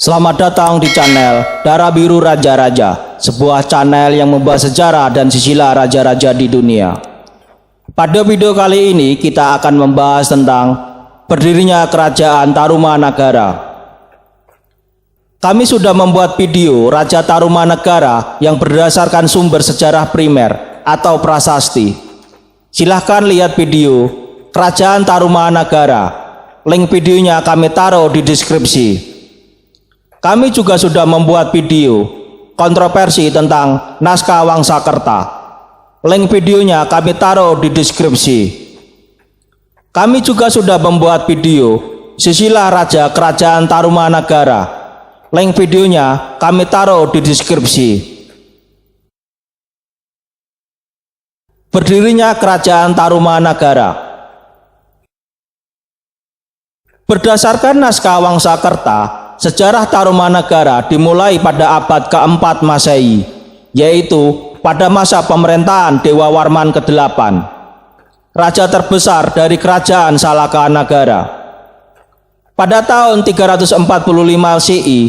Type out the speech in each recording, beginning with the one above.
Selamat datang di channel Darah Biru Raja-Raja, sebuah channel yang membahas sejarah dan silsilah raja-raja di dunia. Pada video kali ini kita akan membahas tentang berdirinya Kerajaan Tarumanagara. Kami sudah membuat video Raja Tarumanagara yang berdasarkan sumber sejarah primer atau prasasti. Silahkan lihat video Kerajaan Tarumanagara. Link videonya kami taruh di deskripsi. Kami juga sudah membuat video kontroversi tentang naskah Wangsakerta. Link videonya kami taruh di deskripsi. Kami juga sudah membuat video silsilah raja Kerajaan Tarumanagara. Link videonya kami taruh di deskripsi. Berdirinya Kerajaan Tarumanagara. Berdasarkan naskah Wangsakerta, sejarah Tarumanagara dimulai pada abad keempat Masehi, yaitu pada masa pemerintahan Dewa Warman ke-8, raja terbesar dari Kerajaan Salakanagara. Pada tahun 345 CI,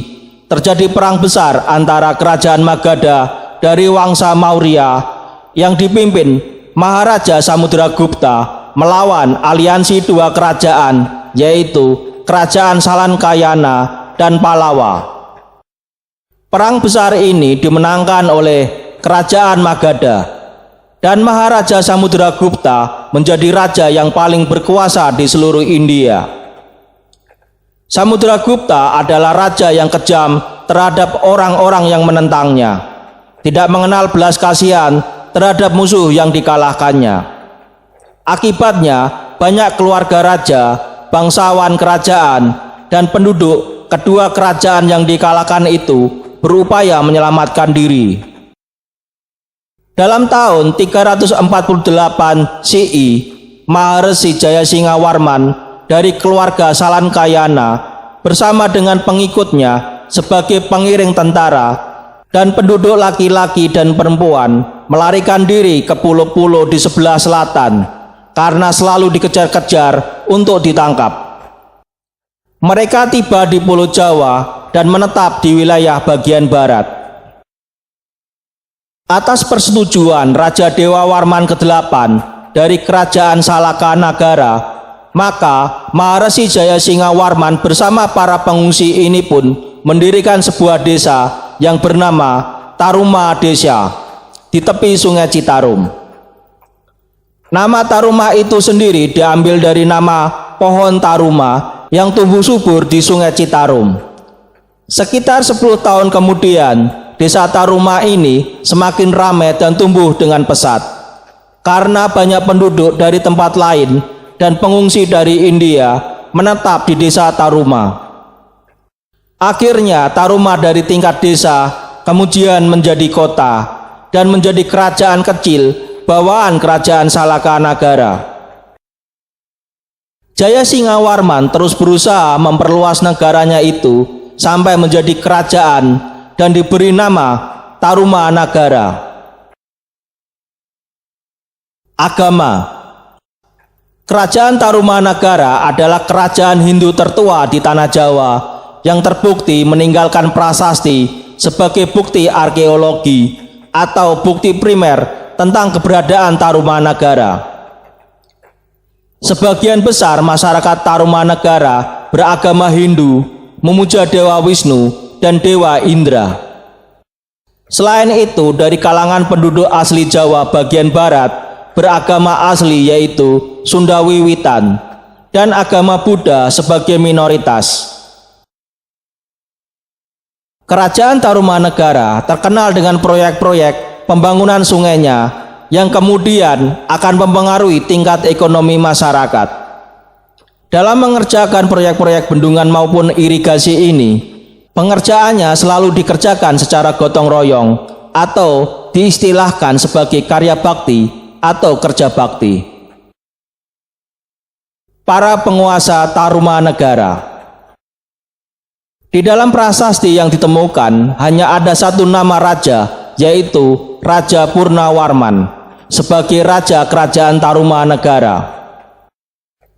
terjadi perang besar antara Kerajaan Magadha dari Wangsa Maurya yang dipimpin Maharaja Samudragupta melawan aliansi dua kerajaan, yaitu Kerajaan Salankayana dan Pallava. Perang besar ini dimenangkan oleh Kerajaan Magadha, dan Maharaja Samudragupta menjadi raja yang paling berkuasa di seluruh India. Samudragupta adalah raja yang kejam terhadap orang-orang yang menentangnya, tidak mengenal belas kasihan terhadap musuh yang dikalahkannya. Akibatnya, banyak keluarga raja, bangsawan kerajaan, dan penduduk kedua kerajaan yang dikalahkan itu berupaya menyelamatkan diri. Dalam tahun 348 CI, Maharesi Jayasinghawarman dari keluarga Salankayana bersama dengan pengikutnya sebagai pengiring tentara dan penduduk laki-laki dan perempuan melarikan diri ke pulau-pulau di sebelah selatan karena selalu dikejar-kejar untuk ditangkap. Mereka tiba di Pulau Jawa dan menetap di wilayah bagian barat. Atas persetujuan Raja Dewa Warman ke-8 dari Kerajaan Salakanagara, maka Maharesi Jayasinghawarman bersama para pengungsi ini pun mendirikan sebuah desa yang bernama Taruma Desa di tepi Sungai Citarum. Nama Taruma itu sendiri diambil dari nama pohon taruma yang tumbuh subur di Sungai Citarum. Sekitar 10 tahun kemudian, desa Taruma ini semakin ramai dan tumbuh dengan pesat karena banyak penduduk dari tempat lain dan pengungsi dari India menetap di desa Taruma. Akhirnya Taruma dari tingkat desa kemudian menjadi kota dan menjadi kerajaan kecil bawaan Kerajaan Salakanagara. Jayasinghawarman terus berusaha memperluas negaranya itu sampai menjadi kerajaan dan diberi nama Tarumanagara. Agama. Kerajaan Tarumanagara adalah kerajaan Hindu tertua di tanah Jawa yang terbukti meninggalkan prasasti sebagai bukti arkeologi atau bukti primer tentang keberadaan Tarumanagara. Sebagian besar masyarakat Tarumanagara beragama Hindu, memuja Dewa Wisnu dan Dewa Indra. Selain itu, dari kalangan penduduk asli Jawa bagian barat beragama asli yaitu Sunda Wiwitan dan agama Buddha sebagai minoritas. Kerajaan Tarumanagara terkenal dengan proyek-proyek pembangunan sungainya yang kemudian akan mempengaruhi tingkat ekonomi masyarakat. Dalam mengerjakan proyek-proyek bendungan maupun irigasi ini, pengerjaannya selalu dikerjakan secara gotong royong atau diistilahkan sebagai karya bakti atau kerja bakti. Para penguasa Tarumanagara. Di dalam prasasti yang ditemukan hanya ada satu nama raja, yaitu Raja Purnawarman sebagai raja Kerajaan Tarumanagara.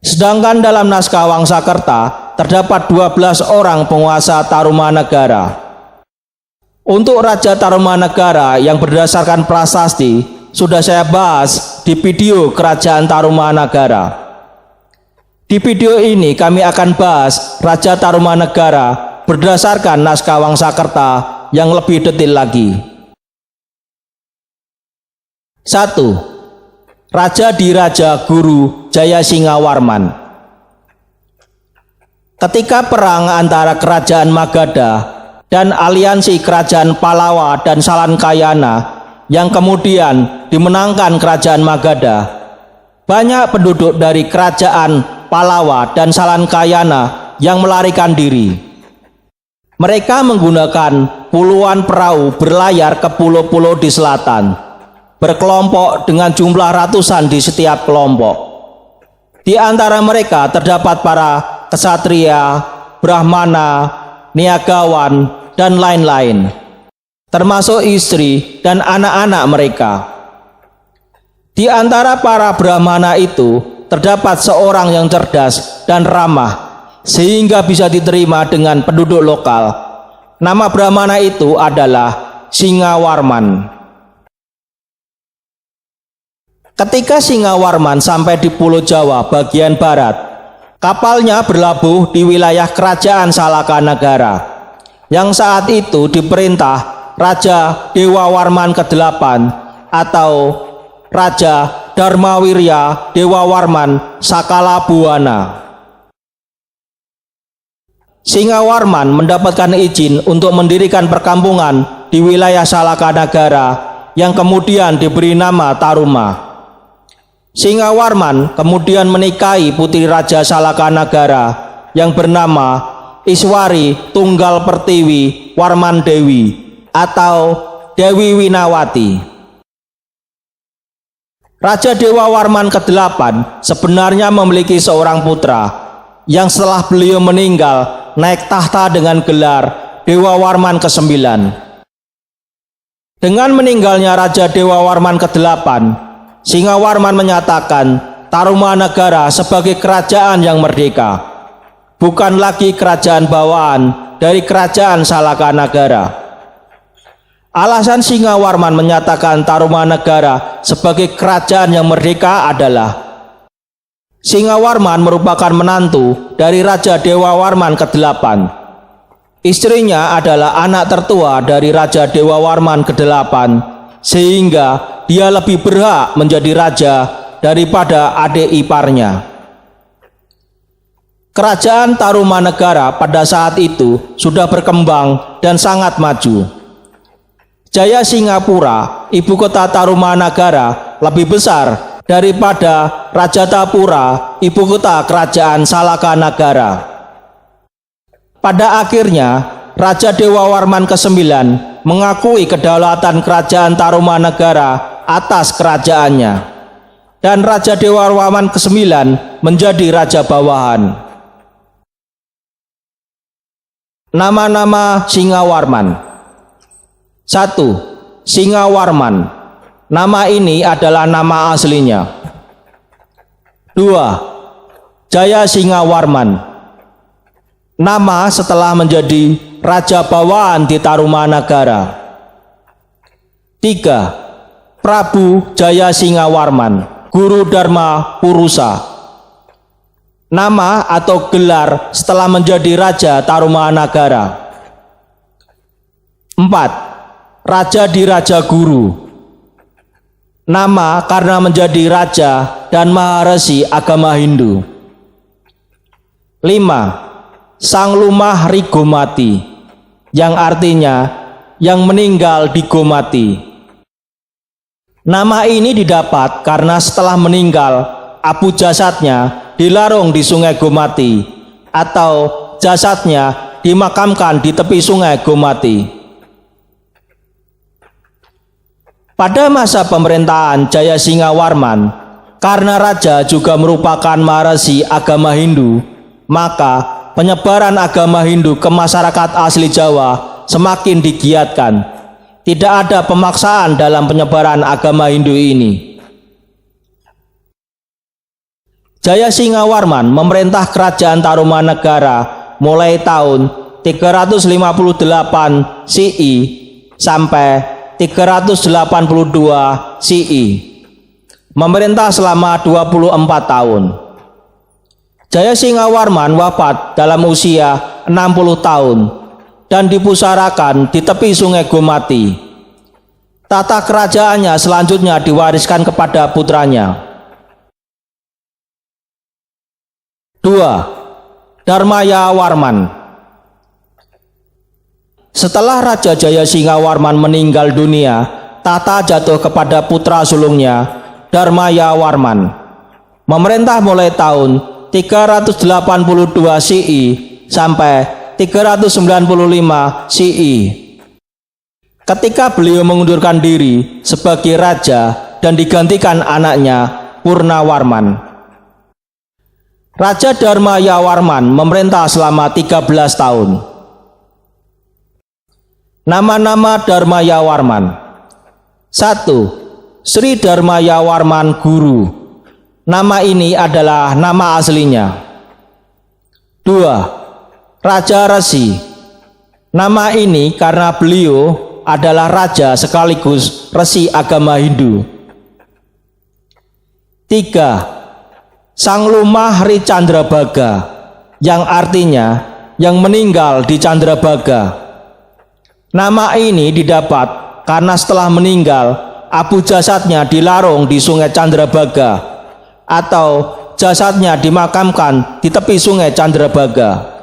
Sedangkan dalam naskah Wangsakerta terdapat 12 orang penguasa Tarumanagara. Untuk Raja Tarumanagara yang berdasarkan prasasti sudah saya bahas di video Kerajaan Tarumanagara. Di video ini kami akan bahas Raja Tarumanagara berdasarkan naskah Wangsakerta yang lebih detail lagi. 1. Raja Diraja Guru Jayasingawarman. Ketika perang antara Kerajaan Magadha dan aliansi Kerajaan Pallava dan Salankayana yang kemudian dimenangkan Kerajaan Magadha, banyak penduduk dari Kerajaan Pallava dan Salankayana yang melarikan diri. Mereka menggunakan puluhan perahu berlayar ke pulau-pulau di selatan, berkelompok dengan jumlah ratusan di setiap kelompok. Di antara mereka terdapat para kesatria, brahmana, niagawan, dan lain-lain, termasuk istri dan anak-anak mereka. Di antara para brahmana itu terdapat seorang yang cerdas dan ramah sehingga bisa diterima dengan penduduk lokal. Nama brahmana itu adalah Singawarman. Ketika Singawarman sampai di Pulau Jawa bagian barat, kapalnya berlabuh di wilayah Kerajaan Salakanagara yang saat itu diperintah Raja Dewawarman ke-8 atau Raja Dharmawirya Dewawarman Sakalabuwana. Singawarman mendapatkan izin untuk mendirikan perkampungan di wilayah Salakanagara yang kemudian diberi nama Taruma. Singawarman kemudian menikahi putri Raja Salakanagara yang bernama Iswari Tunggal Pertiwi Warman Dewi atau Dewi Winawati. Raja Dewawarman ke-8 sebenarnya memiliki seorang putra yang setelah beliau meninggal naik tahta dengan gelar Dewawarman ke-9. Dengan meninggalnya Raja Dewawarman ke-8, Singawarman menyatakan Tarumanagara sebagai kerajaan yang merdeka, bukan lagi kerajaan bawaan dari Kerajaan Salakanagara. Alasan Singawarman menyatakan Tarumanagara sebagai kerajaan yang merdeka adalah Singawarman merupakan menantu dari Raja Dewawarman ke-8. Istrinya adalah anak tertua dari Raja Dewawarman ke-8, sehingga dia lebih berhak menjadi raja daripada adik iparnya. Kerajaan Tarumanagara pada saat itu sudah berkembang dan sangat maju. Jayasingapura, ibu kota Tarumanagara, lebih besar daripada Rajatapura, ibu kota kerajaan Salakanagara. Pada akhirnya, Raja Dewawarman ke-9 mengakui kedaulatan kerajaan Tarumanagara atas kerajaannya, dan Raja Dewawarman ke-9 menjadi raja bawahan. Nama-nama Singawarman. 1. Singawarman. Nama ini adalah nama aslinya. 2. Jayasingawarman. Nama setelah menjadi raja bawahan di Tarumanagara. 3. Prabu Jayasingawarman, Guru Dharma Purusa. Nama atau gelar setelah menjadi Raja Tarumanagara. 4. Raja Diraja Guru. Nama karena menjadi raja dan maharesi agama Hindu. 5. Sang Lumah Rigomati, yang artinya yang meninggal di Gomati. Nama ini didapat karena setelah meninggal, abu jasadnya dilarung di Sungai Gomati atau jasadnya dimakamkan di tepi Sungai Gomati. Pada masa pemerintahan Jayasingawarman, karena raja juga merupakan maharesi agama Hindu, maka penyebaran agama Hindu ke masyarakat asli Jawa semakin digiatkan. Tidak ada pemaksaan dalam penyebaran agama Hindu ini. Jayasingawarman memerintah kerajaan Tarumanagara mulai tahun 358 CE sampai 382 CE. Memerintah selama 24 tahun. Jayasingha Warman wafat dalam usia 60 tahun dan dipusarakan di tepi sungai Gomati. Tata kerajaannya selanjutnya diwariskan kepada putranya. 2. Dharmaya Warman. Setelah Raja Jayasingha Warman meninggal dunia, tata jatuh kepada putra sulungnya, Dharmaya Warman. Memerintah mulai tahun 382 CE sampai 395 CE. Ketika beliau mengundurkan diri sebagai raja dan digantikan anaknya Purnawarman. Raja Dharmaya Warman memerintah selama 13 tahun. Nama-nama Dharmaya Warman. 1. Sri Dharmaya Warman Guru. Nama ini adalah nama aslinya. 2. Raja Resi. Nama ini karena beliau adalah raja sekaligus resi agama Hindu. 3. Sang Lumah Ri Candrabaga, yang artinya yang meninggal di Candrabaga. Nama ini didapat karena setelah meninggal abu jasadnya dilarung di sungai Candrabaga atau jasadnya dimakamkan di tepi sungai Candrabaga.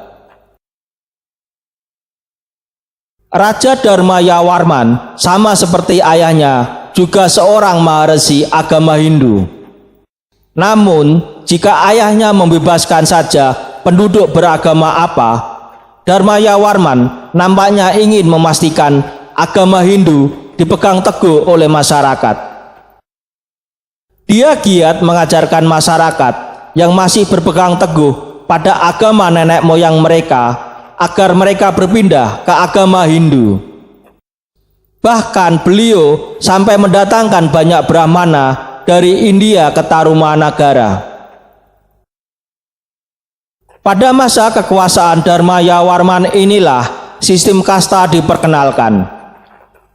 Raja Dharmaya Warman sama seperti ayahnya juga seorang maharesi agama Hindu. Namun jika ayahnya membebaskan saja penduduk beragama apa, Dharmaya Warman nampaknya ingin memastikan agama Hindu dipegang teguh oleh masyarakat. Dia giat mengajarkan masyarakat yang masih berpegang teguh pada agama nenek moyang mereka agar mereka berpindah ke agama Hindu. Bahkan beliau sampai mendatangkan banyak Brahmana dari India ke Tarumanagara. Pada masa kekuasaan Dharmaya Warman inilah sistem kasta diperkenalkan.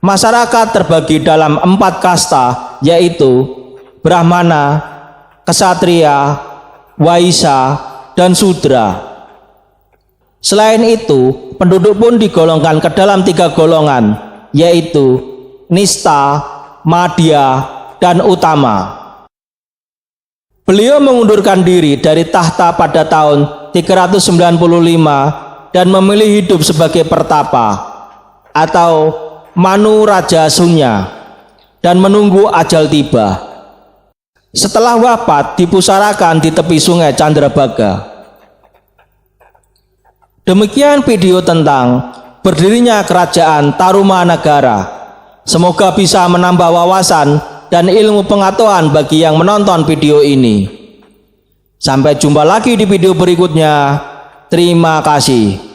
Masyarakat terbagi dalam 4 kasta, yaitu Brahmana, Ksatria, Waisya, dan Sudra. Selain itu, penduduk pun digolongkan ke dalam 3 golongan, yaitu Nista, Madhya, dan Utama. Beliau mengundurkan diri dari tahta pada tahun 395 dan memilih hidup sebagai pertapa atau Manu Raja Sunya dan menunggu ajal tiba. Setelah wafat dipusarakan di tepi sungai Candrabaga. Demikian video tentang berdirinya kerajaan Tarumanagara. Semoga bisa menambah wawasan dan ilmu pengetahuan bagi yang menonton video ini. Sampai jumpa lagi di video berikutnya. Terima kasih.